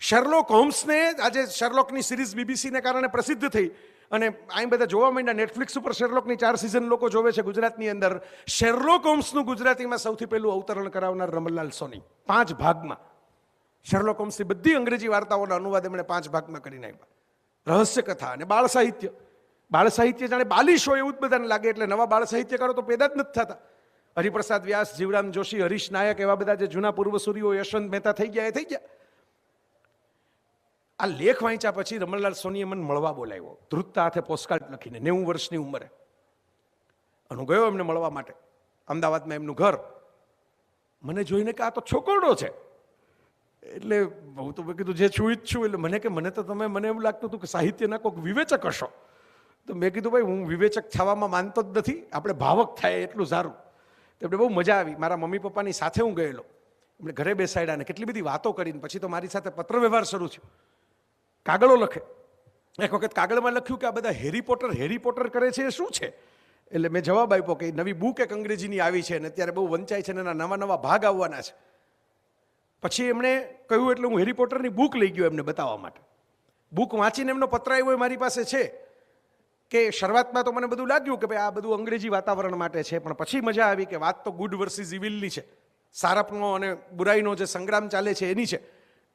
Sherlock હોમ્સને આજે શેરલોકની series બીબીસીને કારણે પ્રસિદ્ધ થઈ અને અહીં બધા જોવા માંડ્યા. નેટફ્લિક્સ ઉપર શેરલોકની 4 સિઝન લોકો જોવે છે ગુજરાતની અંદર. શેરલોક હોમ્સનું ગુજરાતીમાં સૌથી પહેલું અવતરણ કરાવનાર રમણલાલ સોની 5 ભાગમાં. શેરલોક હોમ્સની બધી અંગ્રેજી વાર્તાઓના અનુવાદ એમણે 5 ભાગમાં કરીને આપ્યા. રહસ્ય કથા અને બાળ સાહિત્ય. બાળ સાહિત્ય જાણે બાલિશ હોય એવું જ બધાને લાગે, એટલે નવા બાળ સાહિત્યકારો તો પેદા જ નથી થતા. હરિપ્રસાદ વ્યાસ, જીવરામ જોશી, હરીશ નાયક, એવા બધા જે જૂના પૂર્વસૂરીઓ, યશવંત મહેતા થઈ ગયા એ થઈ ગયા. આ લેખ વાંચ્યા પછી રમણલાલ સોનીએ મને મળવા બોલાવ્યો, ધ્રુતતા હાથે પોસ્ટકાર્ડ લખીને, 90 વર્ષની ઉંમરે. અને હું ગયો એમને મળવા માટે. અમદાવાદમાં એમનું ઘર. મને જોઈને કે આ તો છોકરડો છે. એટલે હું તો કીધું જે છું જ છું. એટલે મને કે મને એવું લાગતું હતું કે સાહિત્યના કોઈક વિવેચક હશો. તો મેં કીધું ભાઈ હું વિવેચક થવામાં માનતો જ નથી, આપણે ભાવક થાય એટલું સારું. તો એમને બહુ મજા આવી. મારા મમ્મી પપ્પાની સાથે હું ગયેલો. એમણે ઘરે બેસાડ્યા ને કેટલી બધી વાતો કરીને પછી તો મારી સાથે પત્ર વ્યવહાર શરૂ થયો. કાગળો લખે. એક વખત કાગળમાં લખ્યું કે આ બધા હેરી પોટર કરે છે એ શું છે? એટલે મેં જવાબ આપ્યો કે નવી બુક એક અંગ્રેજીની આવી છે અને અત્યારે બહુ વંચાય છે અને એના નવા ભાગ આવવાના છે. પછી એમણે કહ્યું એટલે હું હેરી પોટરની બુક લઈ ગયો એમને બતાવવા માટે. બુક વાંચીને એમનો પત્ર આવ્યો મારી પાસે છે કે શરૂઆતમાં તો મને બધું લાગ્યું કે ભાઈ આ બધું અંગ્રેજી વાતાવરણ માટે છે, પણ પછી મજા આવી કે વાત તો ગુડ વર્સિસ ઇવિલની છે, સારપનો અને બુરાઈનો જે સંગ્રામ ચાલે છે એની છે,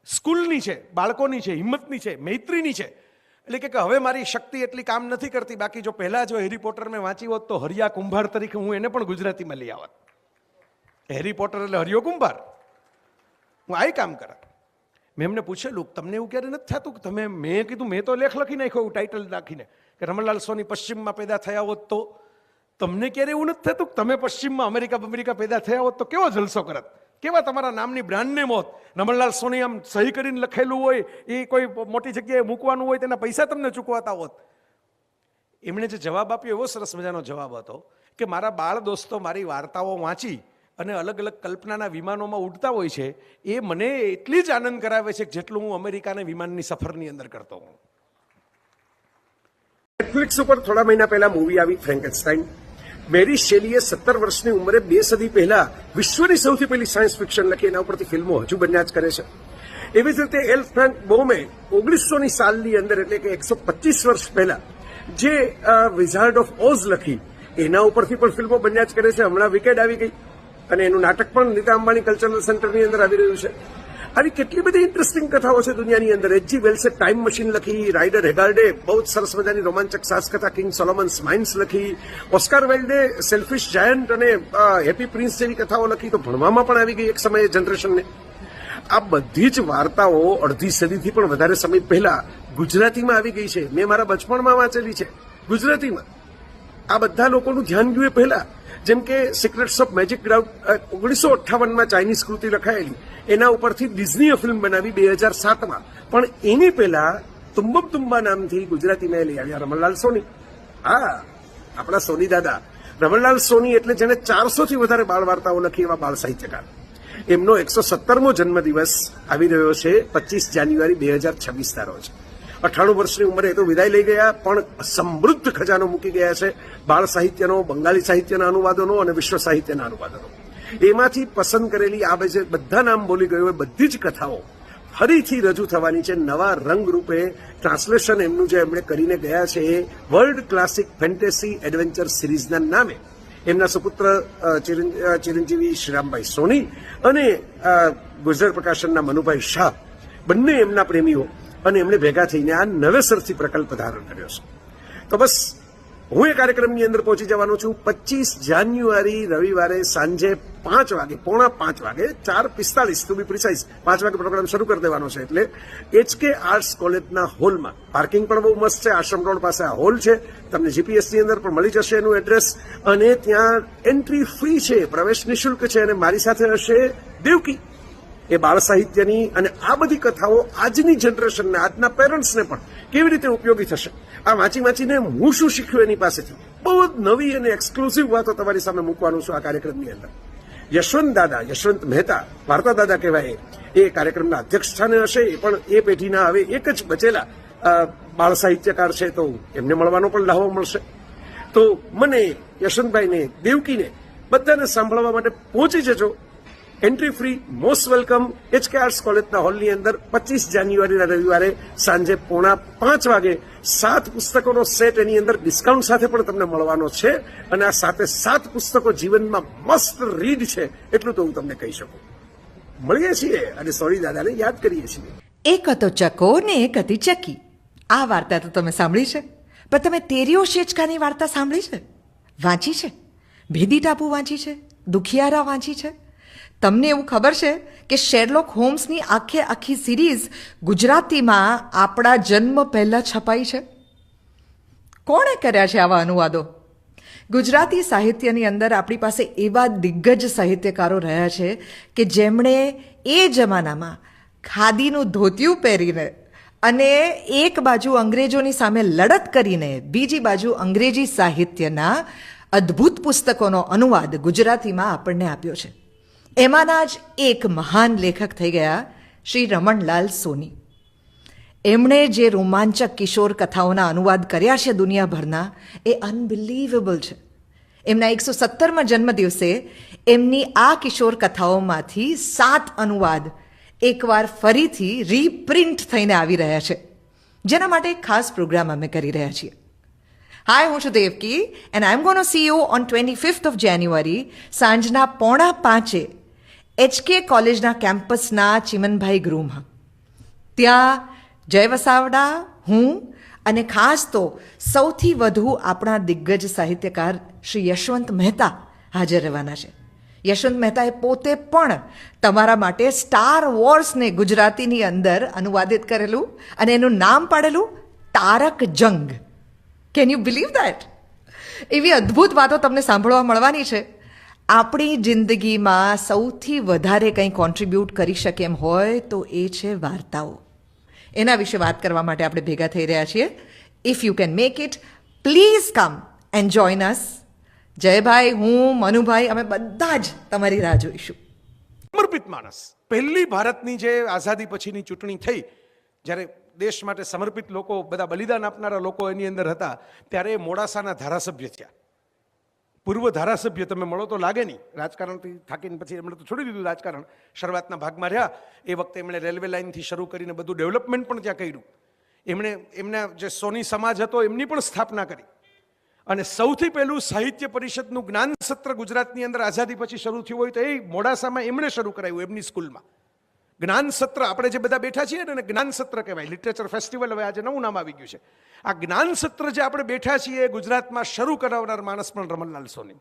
સ્કૂલની છે, બાળકોની છે, હિંમતની છે, મૈત્રીની છે. એટલે કે હવે મારી શક્તિ એટલી કામ નથી કરતી. બાકી જો પહેલા જો હેરી પોટર મેં વાંચી હોત તો હરિયા કુંભાર તરીકે હું એને પણ ગુજરાતીમાં લઈ આવત. હેરી પોટર એટલે હરિયો કુંભાર. હું આ કામ કરા. મેં એમને પૂછેલું તમને એવું ક્યારે નથી થતું કે તમે, મેં કીધું મેં તો લેખ લખી નાખ્યો ટાઇટલ નાખીને કે રમણલાલ સોની પશ્ચિમમાં પેદા થયા હોત તો, તમને ક્યારે એવું નથી થતું કે તમે પશ્ચિમમાં અમેરિકા પેદા થયા હોત તો કેવો જલસો કરત, કેવા તમારા નામની બ્રાન્ડ નેમ હોત. રમણલાલ સોની આમ સહી કરીને લખેલું હોય, એ કોઈ મોટી જગ્યાએ મૂકવાનું હોય તેના પૈસા તમને ચૂકવાતા હોત. એમણે જે જવાબ આપ્યો એવો સરસ મજાનો જવાબ હતો કે મારા બાળ દોસ્તો મારી વાર્તાઓ વાંચી અને અલગ અલગ કલ્પનાના વિમાનોમાં ઉડતા હોય છે, એ મને એટલી જ આનંદ કરાવે છે જેટલું હું અમેરિકાના વિમાનની સફરની અંદર કરતો હું. નેટફ્લિક્સ ઉપર થોડા મહિના પહેલા મૂવી આવી ફ્રેન્કેનસ્ટાઇન. મેરી શેલીએ 17 વર્ષની ઉંમરે 2 સદી પહેલા વિશ્વની સૌથી પહેલી સાયન્સ ફિક્શન લખી. એના ઉપરથી ફિલ્મો હજુ બન્યા જ કરે છે. એવી જ રીતે એલ ફ્રાન્ક બોમે 1900ની સાલની અંદર એટલે કે 125 વર્ષ પહેલા જે વિઝાર્ડ ઓફ ઓઝ લખી, એના ઉપરથી પણ ફિલ્મો બન્યા જ કરે છે. હમણાં વિકેડ આવી ગઈ અને એનું નાટક પણ નીતા અંબાણી કલ્ચરલ સેન્ટરની અંદર આવી રહ્યું છે. આવી કેટલી બધી ઇન્ટરેસ્ટિંગ કથાઓ છે દુનિયાની અંદર. એચજી વેલ્સે ટાઈમ મશીન લખી, રાઇડર હેગાર્ડે બહુ જ સરસ મજાની રોમાંચક સાસ કથા કિંગ સોલોમન્સ માઇન્સ લખી, ઓસ્કાર વાઇલ્ડે સેલ્ફિશ જાયન્ટ અને હેપી પ્રિન્સ જેવી કથાઓ લખી. તો ભણવામાં પણ આવી ગઈ એક સમયે જનરેશનને. આ બધી જ વાર્તાઓ અડધી સદીથી પણ વધારે સમય પહેલા ગુજરાતીમાં આવી ગઈ છે. મેં મારા બચપણમાં વાંચેલી છે ગુજરાતીમાં. આ બધા લોકોનું ધ્યાન ગયું એ પહેલા. જેમ કે સિક્રેટ્સ ઓફ મેજિક ક્રાઉડ 1958માં ચાઇનીઝ કૃતિ લખાયેલી, એના ઉપરથી ડિઝનીએ ફિલ્મ બનાવી 2007માં. પણ એની પહેલા તુમ્બમ તુમ્બા નામથી ગુજરાતીમાં લઈ આવ્યા રમણલાલ સોની. હા, આપણા સોની દાદા રમણલાલ સોની એટલે જેને 400થી વધારે બાળ વાર્તાઓ લખી એવા બાળ સાહિત્યકાર. એમનો 117મો જન્મદિવસ આવી રહ્યો છે 25 જાન્યુઆરી 2026ના રોજ. 98 વર્ષની ઉંમરે તો વિદાય લઈ ગયા, પણ સમૃદ્ધ ખજાનો મૂકી ગયા છે બાળ સાહિત્યનો, બંગાળી સાહિત્યના અનુવાદોનો અને વિશ્વ સાહિત્યના અનુવાદોનો. એમાંથી પસંદ કરેલી આ બધા નામ બોલી ગયો એ બધી જ કથાઓ ફરીથી રજૂ થવાની છે નવા રંગરૂપે. ટ્રાન્સલેશન એમનું જે એમણે કરીને ગયા છે એ વર્લ્ડ ક્લાસિક ફેન્ટેસી એડવેન્ચર સિરીઝના નામે. એમના સુપુત્ર ચિરંજીવી શ્રીરામભાઈ સોની અને ગુજરાત પ્રકાશનના મનુભાઈ શાહ બંને એમના પ્રેમીઓ, અને એમણે ભેગા થઈને આ નવેસરથી પ્રકલ્પ ધારણ કર્યો છે. તો બસ હું એ કાર્યક્રમની અંદર પહોંચી જવાનો છું 25 જાન્યુઆરી રવિવારે સાંજે 5 વાગે, પોણા 5 વાગે, 4:45 ટુ બી પ્રિસાઇઝ, 5 વાગે પ્રોગ્રામ શરૂ કરી દેવાનો છે. એટલે HK આર્ટ્સ કોલેજના હોલમાં. પાર્કિંગ પણ બહુ મસ્ત છે. આશ્રમ રોડ પાસે આ હોલ છે. તમને જીપીએસની અંદર પણ મળી જશે એનું એડ્રેસ. અને ત્યાં એન્ટ્રી ફ્રી છે, પ્રવેશ નિઃશુલ્ક છે. અને મારી સાથે હશે દેવકી. એ બાળ સાહિત્યની અને આ બધી કથાઓ આજની જનરેશનને, આજના પેરેન્ટ્સને પણ કેવી રીતે ઉપયોગી થશે, આ વાંચીને હું શું શીખ્યું એની પાસેથી બહુ જ નવી અને એક્સક્લુઝિવ વાતો તમારી સામે મૂકવાનું છું આ કાર્યક્રમની અંદર. યશવંત મહેતા, વાર્તા દાદા કહેવાય, એ કાર્યક્રમના અધ્યક્ષ સ્થાને હશે. એ પણ એ પેઢીના હવે એક જ બચેલા બાળ સાહિત્યકાર છે, તો એમને મળવાનો પણ લાહવો મળશે. તો મને, યશવંતભાઈને, દેવકીને બધાને સાંભળવા માટે પહોંચી જજો. Entry free, most welcome. HK arts કોલેજના હોલની અંદર 25 જાન્યુઆરીના રવિવારે સાંજે 4:30 વાગે 7 પુસ્તકોનો સેટ એની અંદર ડિસ્કાઉન્ટ સાથે પણ તમને મળવાનો છે. અને આ 7 પુસ્તકો જીવનમાં મસ્ત રીડ છે, એટલું તો હું તમને કહી શકું. મળીએ છીએ અને સોરી દાદાને યાદ કરીએ છીએ. એક હતો ચકો ને એક હતી ચકી. આ વાર્તા તો તમે સાંભળી છે, પણ તમે તેરીઓ શેચકાની વાર્તા સાંભળી છે, વાંચી છે? ભેદી ટાપુ વાંચી છે? દુખિયારા વાંચી છે? તમને એવું ખબર છે કે શેરલોક હોમ્સની આખી સિરીઝ ગુજરાતીમાં આપણા જન્મ પહેલાં છપાઈ છે? કોણે કર્યા છે આવા અનુવાદો? ગુજરાતી સાહિત્યની અંદર આપણી પાસે એવા દિગ્ગજ સાહિત્યકારો રહ્યા છે કે જેમણે એ જમાનામાં ખાદીનું ધોતિયું પહેરીને અને એક બાજુ અંગ્રેજોની સામે લડત કરીને બીજી બાજુ અંગ્રેજી સાહિત્યના અદ્ભુત પુસ્તકોનો અનુવાદ ગુજરાતીમાં આપણને આપ્યો છે. એમાંના જ એક મહાન લેખક થઈ ગયા શ્રી રમણલાલ સોની. એમણે જે રોમાંચક કિશોર કથાઓના અનુવાદ કર્યા છે દુનિયાભરના, એ અનબિલીવેબલ છે. એમના 117મા જન્મદિવસે એમની આ કિશોર કથાઓમાંથી 7 અનુવાદ એકવાર ફરીથી રીપ્રિન્ટ થઈને આવી રહ્યા છે, જેના માટે એક ખાસ પ્રોગ્રામ અમે કરી રહ્યા છીએ. હાય, હું છું Devaki and I am gonna see you on 25th of January સાંજના 4:30 HK કોલેજના કેમ્પસના ચિમનભાઈ ગૃહમાં. ત્યાં જય વસાવડા, હું અને ખાસ તો સૌથી વધુ આપણા દિગ્ગજ સાહિત્યકાર શ્રી યશવંત મહેતા હાજર રહેવાના છે. યશવંત મહેતાએ પોતે પણ તમારા માટે સ્ટાર વોર્સને ગુજરાતીની અંદર અનુવાદિત કરેલું અને એનું નામ પાડેલું તારક જંગ. Can you believe that? એવી અદ્ભુત વાતો તમને સાંભળવા મળવાની છે. આપણી જિંદગીમાં સૌથી વધારે કંઈ કોન્ટ્રીબ્યુટ કરી શકે એમ હોય તો એ છે વાર્તાઓ. એના વિશે વાત કરવા માટે આપણે ભેગા થઈ રહ્યા છીએ. If you can make it, please come and join us. Jaybhai, હું, મનુભાઈ, અમે બધા જ તમારી રાહ જોઈશું. સમર્પિત માણસ. પહેલી ભારતની જે આઝાદી પછીની ચૂંટણી થઈ, જ્યારે દેશ માટે સમર્પિત લોકો, બધા બલિદાન આપનારા લોકો એની અંદર હતા, ત્યારે એ મોડાસાના ધારાસભ્ય થયા. પૂર્વ ધારાસભ્ય, તમે મળો તો લાગે નહીં. રાજકારણથી થાકીને પછી એમણે તો છોડી દીધું રાજકારણ, શરૂઆતના ભાગમાં રહ્યા. એ વખતે એમણે રેલવે લાઇનથી શરૂ કરીને બધું ડેવલપમેન્ટ પણ ત્યાં કર્યું. એમના જે સોની સમાજ હતો એમની પણ સ્થાપના કરી. અને સૌથી પહેલું સાહિત્ય પરિષદનું જ્ઞાન સત્ર ગુજરાતની અંદર આઝાદી પછી શરૂ થયું હોય તો એ મોડાસામાં એમણે શરૂ કરાવ્યું, એમની સ્કૂલમાં. જ્ઞાન સત્ર, આપણે જે બધા બેઠા છીએ ને, જ્ઞાન સત્ર કહેવાય. લિટરેચર ફેસ્ટિવલ હવે આજે નવું નામ આવી ગયું છે. આ જ્ઞાન સત્ર જે આપણે બેઠા છીએ ગુજરાતમાં શરૂ કરાવનાર માણસ પણ રમણલાલ સોની.